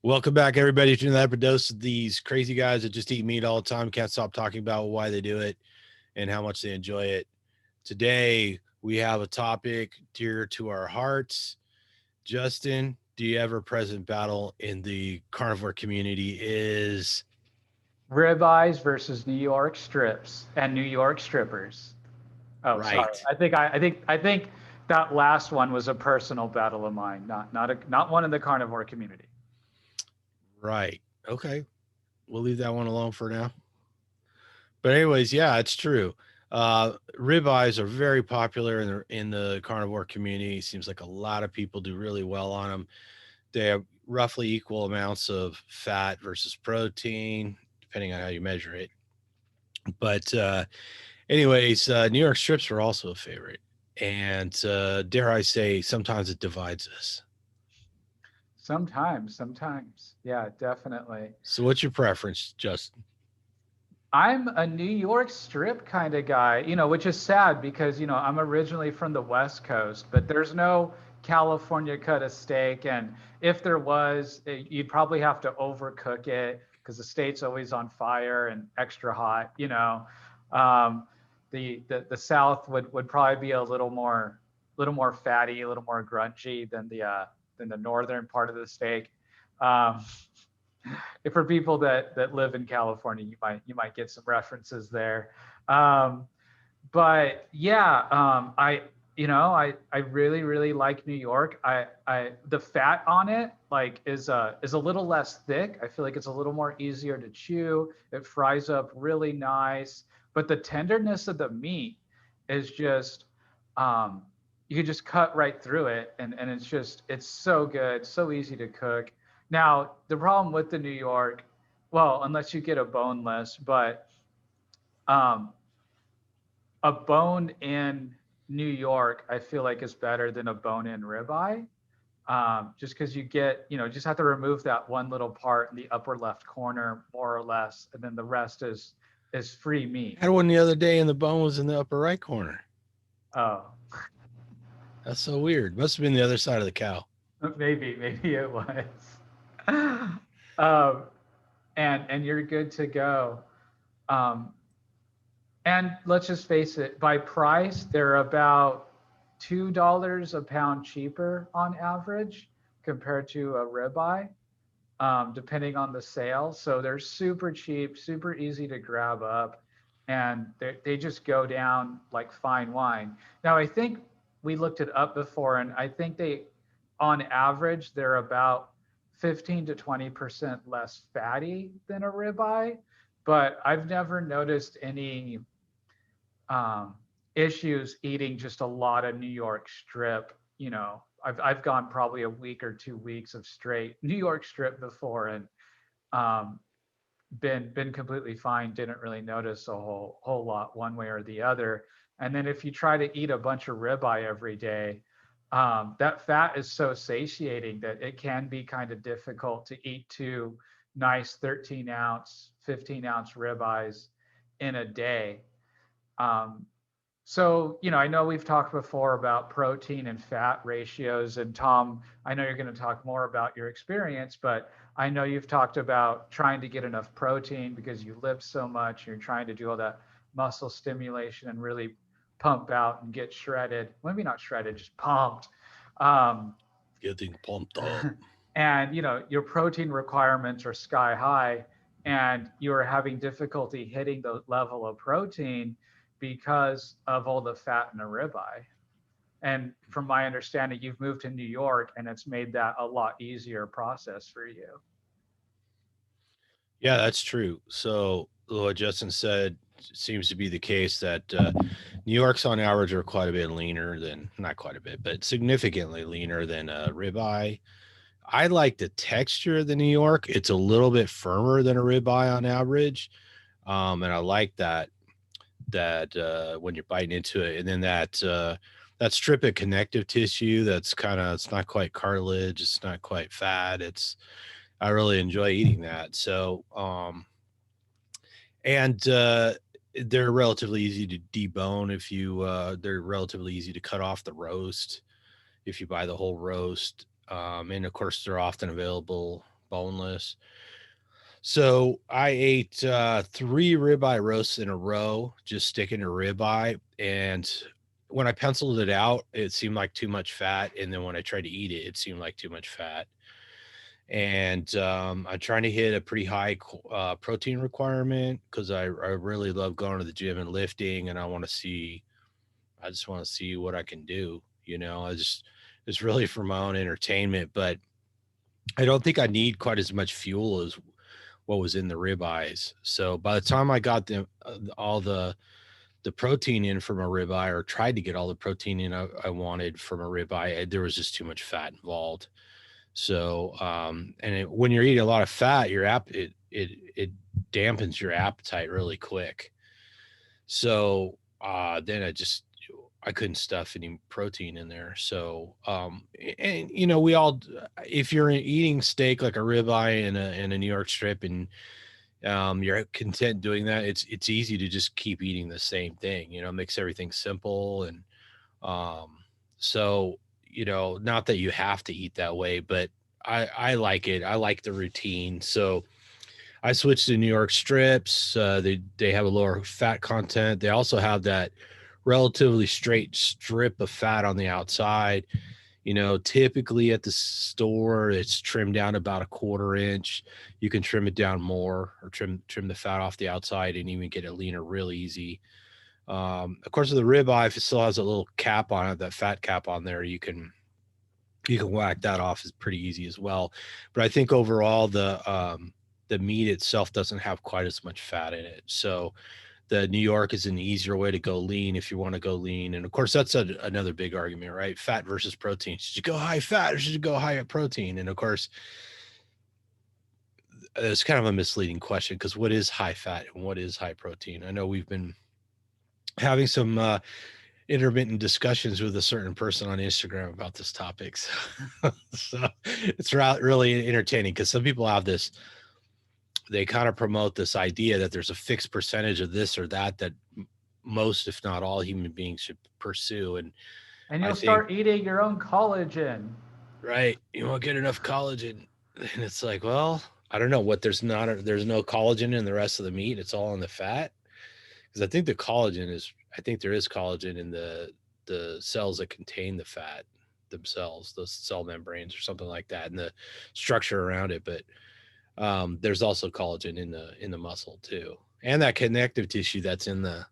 Welcome back, everybody, to another dose of these crazy guys that just eat meat all the time. Can't stop talking about why they do it and how much they enjoy it. Today, we have a topic dear to our hearts. Justin, the ever-present battle in the carnivore community is Ribeyes versus New York strips and New York strippers. Oh, sorry. right. I think that last one was a personal battle of mine, not one in the carnivore community. Right. Okay. We'll leave that one alone for now. But anyways, yeah, it's true. Ribeyes are very popular in the carnivore community. Seems like a lot of people do really well on them. They have roughly equal amounts of fat versus protein, depending on how you measure it. But anyways, New York strips are also a favorite, and dare I say, sometimes it divides us. Sometimes. Yeah, definitely. So, what's your preference, Justin? I'm a New York strip kind of guy, which is sad because, I'm originally from the West Coast, but there's no California cut of steak. And if there was, you'd probably have to overcook it because the state's always on fire and extra hot. Um, the South would probably be a little more fatty, a little more grungy than the northern part of the steak. Um, for people that live in California, you might get some references there. Um, but yeah, I really like New York. I the fat on it is a little less thick. I feel like it's a little more easier to chew. It fries up really nice, but the tenderness of the meat is just um, you can just cut right through it, and it's so good, so easy to cook. Now the problem with the New York, well, unless you get a boneless, but um, a bone in New York, I feel like is better than a bone in ribeye. Just because just have to remove that one little part in the upper left corner, more or less, and then the rest is free I meat. had one the other day, and the bone was in the upper right corner. Oh, That's so weird. Must have been the other side of the cow. maybe it was. um, and you're good to go. Um, and let's just face it, by price, they're about $2 a pound cheaper on average compared to a ribeye, depending on the sale. So they're super cheap, super easy to grab up, and they just go down like fine wine. Now, I think we looked it up before, and I think on average, they're about 15 to 20% less fatty than a ribeye, but I've never noticed any um, issues eating just a lot of New York strip. I've gone probably a week or 2 weeks of straight New York strip before, and um, been completely fine. Didn't really notice a whole lot one way or the other. And then if you try to eat a bunch of ribeye every day, that fat is so satiating that it can be kind of difficult to eat two nice 13-ounce, 15-ounce ribeyes in a day. Um, so, I know we've talked before about protein and fat ratios. And Tom, I know you're going to talk more about your experience, but I know you've talked about trying to get enough protein because you lift so much. You're trying to do all that muscle stimulation and really pump out and get shredded. Well, maybe not shredded, just pumped. Um, Getting pumped up. and your protein requirements are sky high, and you're having difficulty hitting the level of protein because of all the fat in a ribeye. And from my understanding, you've moved to New York, and it's made that a lot easier process for you. Yeah, that's true. So, what Justin said seems to be the case that New York's on average are quite a bit leaner than, not quite a bit, but significantly leaner than a ribeye. I like the texture of the New York. It's a little bit firmer than a ribeye on average. And I like that when you're biting into it, and then that strip of connective tissue that's kind of, it's not quite cartilage, it's not quite fat. It's I really enjoy eating that. So and they're relatively easy to debone if you they're relatively easy to cut off the roast if you buy the whole roast. And of course they're often available boneless. So I ate 3 ribeye roasts in a row, just sticking to ribeye. And when I penciled it out, it seemed like too much fat. And then when I tried to eat it, it seemed like too much fat. And I'm trying to hit a pretty high protein requirement because I really love going to the gym and lifting, and I just want to see what I can do. It's really for my own entertainment, but I don't think I need quite as much fuel as what was in the ribeyes. So by the time I got all the protein in from a ribeye, or tried to get all the protein in I wanted from a ribeye, there was just too much fat involved. So, when you're eating a lot of fat, it dampens your appetite really quick. So, then I couldn't stuff any protein in there. So, and we all, if you're eating steak like a ribeye and a New York strip, and you're content doing that, it's easy to just keep eating the same thing. It makes everything simple. And um, so, not that you have to eat that way, but I like it. I like the routine. So I switched to New York strips. They have a lower fat content. They also have that relatively straight strip of fat on the outside. Typically at the store, it's trimmed down about a 1/4 inch. You can trim it down more, or trim the fat off the outside and even get it leaner real easy. Of course, with the ribeye, if it still has a little cap on it, that fat cap on there, you can whack that off is pretty easy as well. But I think overall the meat itself doesn't have quite as much fat in it. So the New York is an easier way to go lean if you want to go lean. And of course, that's another big argument, right? Fat versus protein. Should you go high fat or should you go high protein? And of course, it's kind of a misleading question, because what is high fat and what is high protein? I know we've been having some intermittent discussions with a certain person on Instagram about this topic. So it's really entertaining, because some people have they kind of promote this idea that there's a fixed percentage of this or that most, if not all, human beings should pursue. And And I you'll think, start eating your own collagen. right, you won't get enough collagen. And it's like, well, I don't know what there's no collagen in the rest of the meat. It's all in the fat. Because I think there is collagen in the cells that contain the fat themselves, those cell membranes or something like that, and the structure around it. But there's also collagen in the muscle too, and that connective tissue that's in the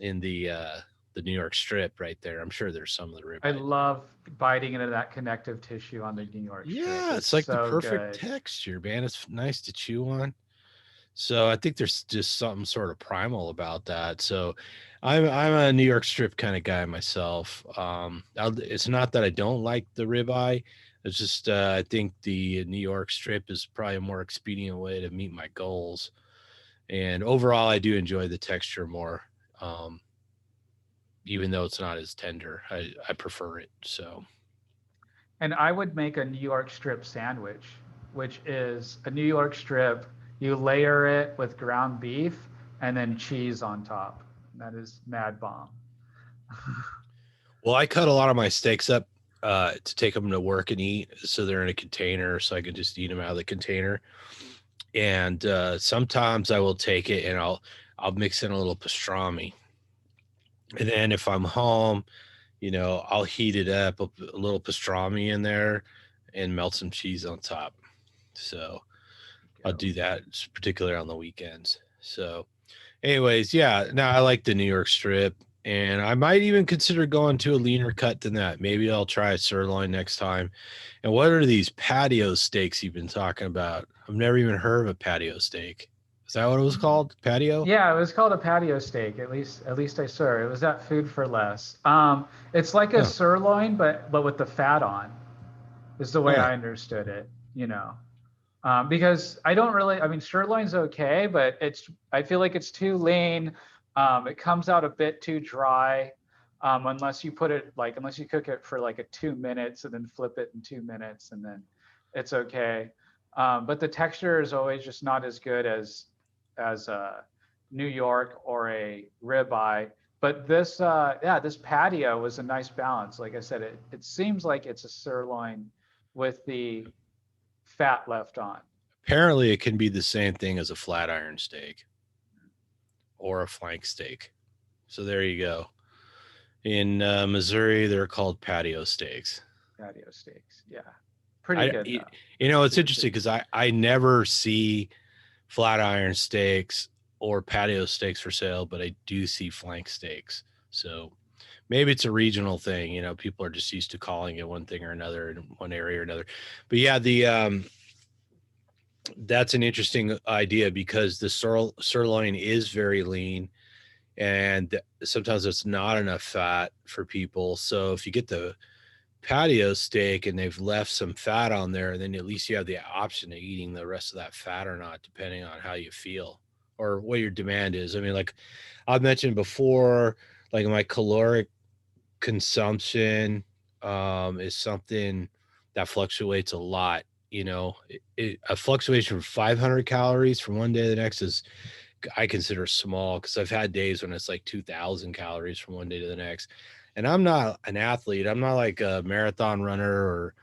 New York strip right there. I'm sure there's some of the I ribeye. love biting into that connective tissue on the New York strip. Yeah, It's it's like the so perfect good. texture, man. It's nice to chew on. So I think there's just something sort of primal about that. So I'm a New York strip kind of guy myself. It's not that I don't like the ribeye. It's just I think the New York strip is probably a more expedient way to meet my goals. And overall, I do enjoy the texture more, um, even though it's not as tender. I prefer it. So And I would make a New York strip sandwich, which is a New York strip. You layer it with ground beef and then cheese on top. That is mad bomb. well, I cut a lot of my steaks up to take them to work and eat, so they're in a container, so I can just eat them out of the container. And sometimes I will take it and I'll mix in a little pastrami. And then if I'm home, I'll heat it up, a little pastrami in there, and melt some cheese on top. So I'll Go. do that, particularly on the weekends. So, anyways, yeah, now I like the New York strip, and I might even consider going to a leaner cut than that. Maybe I'll try a sirloin next time. And what are these patio steaks you've been talking about? I've never even heard of a patio steak. Is that what it was called? Patio? Yeah, it was called a patio steak. At least I saw it. It was at Food for Less. It's like a Huh. sirloin, but with the fat on. Is the way Huh. I understood it. You know, because I don't really. I mean, sirloin's okay, but I feel like it's too lean. It comes out a bit too dry, unless you cook it for like a 2 minutes and then flip it in 2 minutes, and then it's okay. But the texture is always just not as good as a New York or a ribeye. But this patio was a nice balance. Like I said, it seems like it's a sirloin with the fat left on. Apparently, it can be the same thing as a flat iron steak or a flank steak. So there you go. In Missouri, they're called patio steaks. Patio steaks. Yeah. Pretty I, good you though. know, it's Super interesting tasty. because I never see flat iron steaks or patio steaks for sale, but I do see flank steaks. So maybe it's a regional thing. You know, people are just used to calling it one thing or another in one area or another. But yeah, the that's an interesting idea because the sirloin is very lean, and sometimes it's not enough fat for people. So if you get the patio steak and they've left some fat on there, then at least you have the option of eating the rest of that fat or not, depending on how you feel or what your demand is. I mean, like I've mentioned before, like my caloric consumption is something that fluctuates a lot. You know, a fluctuation from 500 calories from one day to the next is I consider small because I've had days when it's like 2,000 calories from one day to the next. And I'm not an athlete. I'm not like a marathon runner or,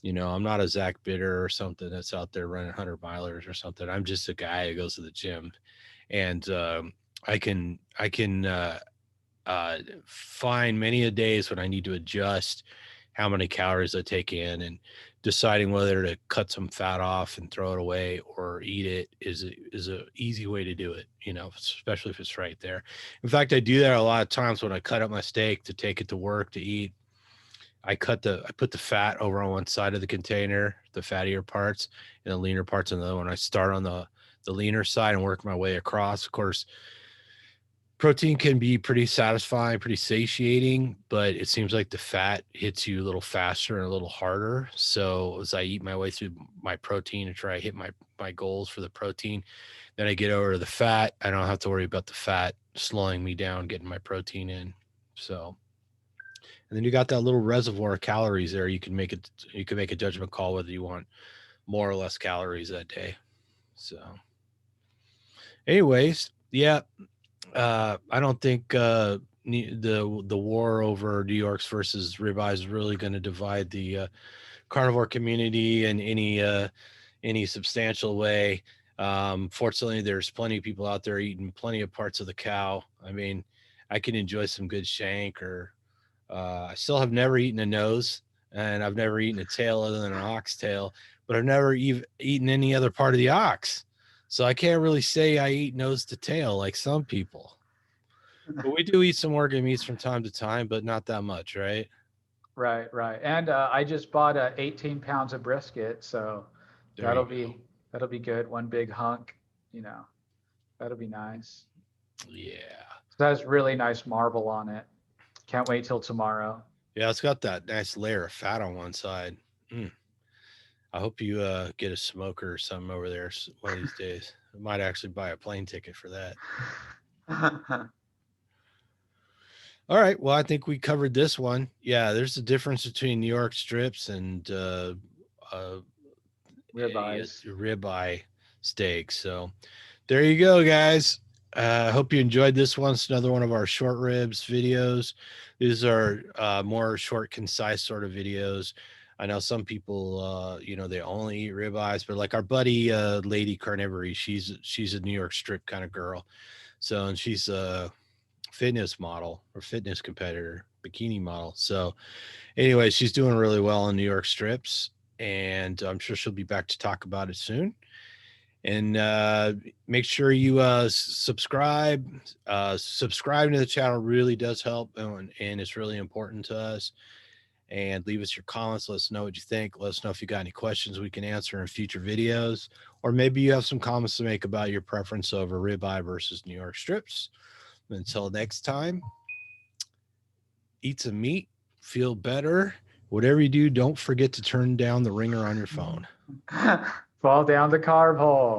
you know, I'm not a Zach Bitter or something that's out there running 100 milers or something. I'm just a guy who goes to the gym. And I can find many a days when I need to adjust how many calories I take in, and deciding whether to cut some fat off and throw it away or eat it is a easy way to do it, you know, especially if it's right there. In fact, I do that a lot of times when I cut up my steak to take it to work to eat. I put the fat over on one side of the container, the fattier parts, and the leaner parts on the other one. I start on the leaner side and work my way across. Of course, protein can be pretty satisfying, pretty satiating, but it seems like the fat hits you a little faster and a little harder. So as I eat my way through my protein and try to hit my goals for the protein, then I get over to the fat. I don't have to worry about the fat slowing me down, getting my protein in. So, and then you got that little reservoir of calories there. You can make a judgment call whether you want more or less calories that day. So, anyways, yeah, I don't think the war over New York's versus ribeyes is really going to divide the carnivore community in any substantial way. Fortunately, there's plenty of people out there eating plenty of parts of the cow. I mean, I can enjoy some good shank, or I still have never eaten a nose, and I've never eaten a tail other than an oxtail, but I've never eaten any other part of the ox. So I can't really say I eat nose to tail like some people. But we do eat some organ meats from time to time, but not that much, right? Right, right. And I just bought 18 pounds of brisket, so There you that'll go. be that'll be good. One big hunk, you know, that'll be nice. Yeah. So that has really nice marble on it. Can't wait till tomorrow. Yeah, it's got that nice layer of fat on one side. Mm. I hope you get a smoker or something over there one of these days. I might actually buy a plane ticket for that. All right. Well, I think we covered this one. Yeah, there's a difference between New York strips and uh, Ribeyes. a ribeye steak. So there you go, guys. I hope you enjoyed this one. It's another one of our short ribs videos. These are more short, concise sort of videos. I know some people, you know, they only eat ribeyes, but like our buddy, Lady Carnivore, she's a New York strip kind of girl. So, and she's a fitness model or fitness competitor, bikini model. So, anyway, she's doing really well on New York strips, and I'm sure she'll be back to talk about it soon. And make sure you subscribe. Subscribing to the channel really does help, and it's really important to us. And leave us your comments. Let us know what you think. Let us know if you got any questions we can answer in future videos, or maybe you have some comments to make about your preference over ribeye versus New York strips. Until next time, eat some meat, feel better. Whatever you do, don't forget to turn down the ringer on your phone. Fall down the carb hole.